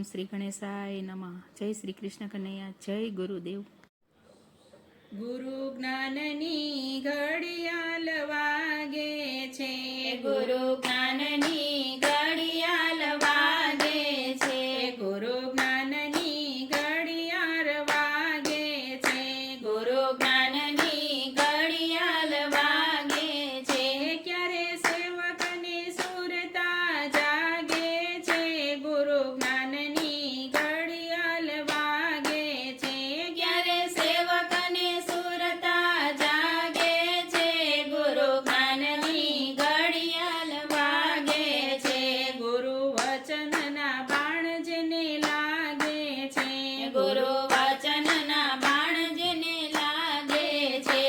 શ્રી ગણેશાય નમઃ. જય શ્રી કૃષ્ણ કનૈયા, જય ગુરુદેવ. ગુરુ જ્ઞાનની ઘડિયાળ વાગે છે, ગુરુ જ્ઞાનની ઘડિયાળ વાગે છે, ગુરુ જ્ઞાનની ઘડિયાળ વાગે છે, ગુરુ જ્ઞાનની ઘડિયાળ વાગે છે. ક્યારે સેવકની સુરતા જાગે છે, ગુરુ જ્ઞાનની ઘડિયાળ વાગે છે. ક્યારે સેવકની સુરતા જાગે છે, ગુરુ જ્ઞાનની ઘડિયાળ વાગે છે. ગુરુ વચનના બાણ જેને લાગે છે, ગુરુ વચનના બાણ જેને લાગે છે,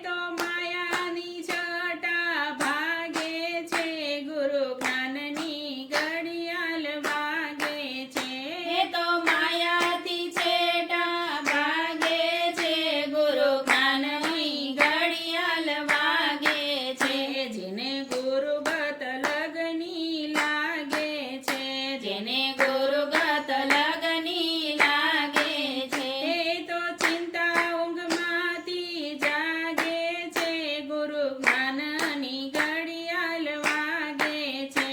તો માયાની છટા ભાગે છે, ગુરુ જ્ઞાનની ઘડિયાળ વાગે છે. એ તો માયાથી છેટા ભાગે છે, ગુરુ જ્ઞાનની ઘડિયાળ વાગે છે. જેને ગુરુગત લગની લાગે છે, જેને ગુરુગત લગની લાગે છે, એ તો ચિંતા ઊંઘમાંથી જાગે છે, ગુરુ જ્ઞાનની ઘડિયાળ વાગે છે.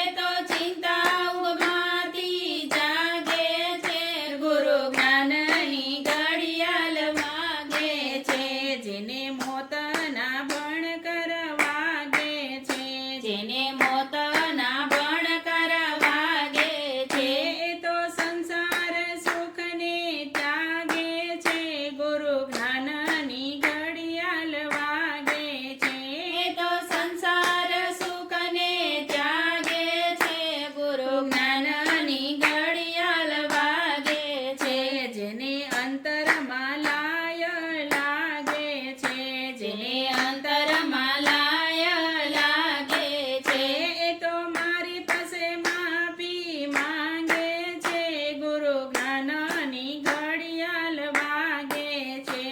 એ તો ચિંતા ઊંઘમાંથી જાગે છે, ગુરુ જ્ઞાનની ઘડિયાળ વાગે છે. જેને મોતના બણ કરવાગે છે, જેને મોતના બણ કરવાગે છે, એ તો સંસાર સુખને ત્યાગે છે, ગુરુ જ્ઞાનની ઘડિયાળ વાગે છે. એ તો સંસાર સુખને ત્યાગે છે, ગુરુ જ્ઞાનની ઘડિયાળ વાગે છે. જેને અંતરમાં લાય લાગે છે, જેને અંતરમાં લાય લાગે છે, એ તો મારી પાસે માફી માંગે છે, ગુરુ જ્ઞાનની ઘડિયાળ વાગે છે.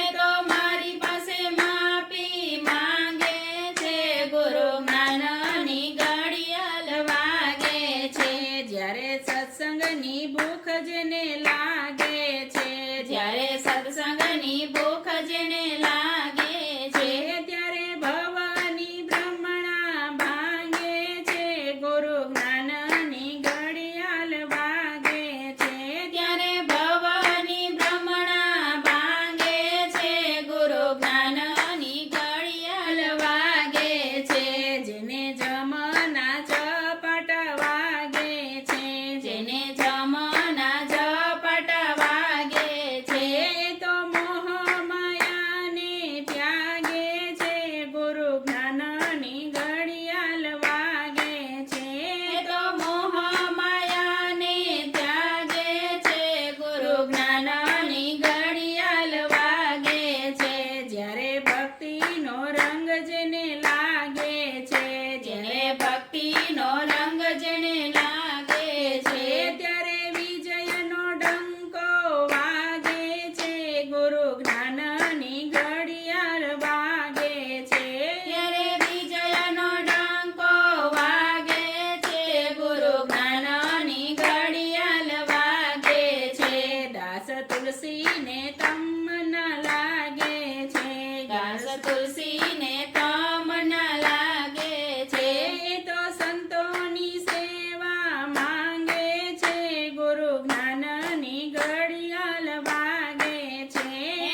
એ તો મારી પાસે માફી માંગે છે, ગુરુ જ્ઞાનની ઘડિયાળ વાગે છે. જ્યારે સત્સંગની ભૂખ જેને લાગે છે, જ્યારે સત્સંગની ભૂખ જેને લાગે છે, ત્યારે ભવની બ્રહ્મણા ભાંગે છે, ગુરુ જ્ઞાનની ઘડિયાળ વાગે છે. ત્યારે ભવની બ્રહ્મણા ભાંગે છે, ગુરુ જ્ઞાનની ઘડિયાળ વાગે છે. જેને જમના ઝપટ વાગે છે, જેને જમના ઝપટ વાગે છે, એ તો મોહ માયાને ત્યાગે છે, ગુરુ જ્ઞાનની ઘડિયાળ વાગે છે. એ તો મોહ માયાને ત્યાગે છે, ગુરુ જ્ઞાનની ઘડિયાળ વાગે છે. જ્યારે ભક્તિનો રંગ જેને લાગે છે, જેને ભક્તિનો રંગ જેને લાગે છે, ત્યારે વિજયનો ડંકો વાગે છે, ગુરુ જ્ઞાનની ઘડિયાળ વાગે છે. ત્યારે વિજયનો ડંકો વાગે છે, ગુરુ જ્ઞાનની ઘડિયાળ વાગે છે. દાસ તુલસીને તમન લાગે છે, દાસ તુલસીને તમન લાગે છે, એ તો સંતોની સેવા માંગે છે, ગુરુ જ્ઞાનની ઘડિયાળ વાગે છે.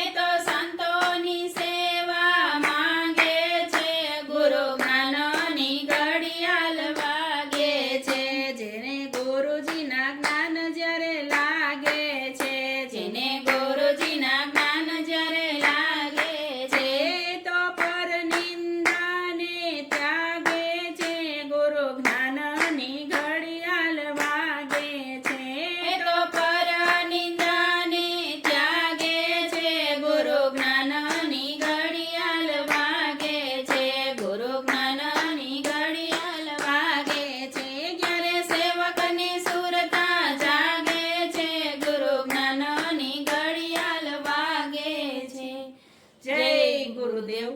એ તો સંતોની સેવા માંગે છે, ગુરુ જ્ઞાનની ઘડિયાળ વાગે છે. જેને ગુરુજીના જ્ઞાન જ્યારે લાગે છે, જેને ગુરુજીના જ્ઞાન જ્યારે લાગે છે, એ તો પર નિંદાને ત્યાગે છે, ગુરુ જ્ઞાનની ઘડિયાળ વાગે છે. એ તો પર નિંદાને ત્યાગે છે, ગુરુ જ્ઞાનની ઘડિયાળ વાગે છે, ગુરુ જ્ઞાનની ઘડિયાળ વાગે છે. ક્યારે સેવકની સુરતા જાગે છે, ગુરુ જ્ઞાનની ઘડિયાળ વાગે છે. જય ગુરુદેવ.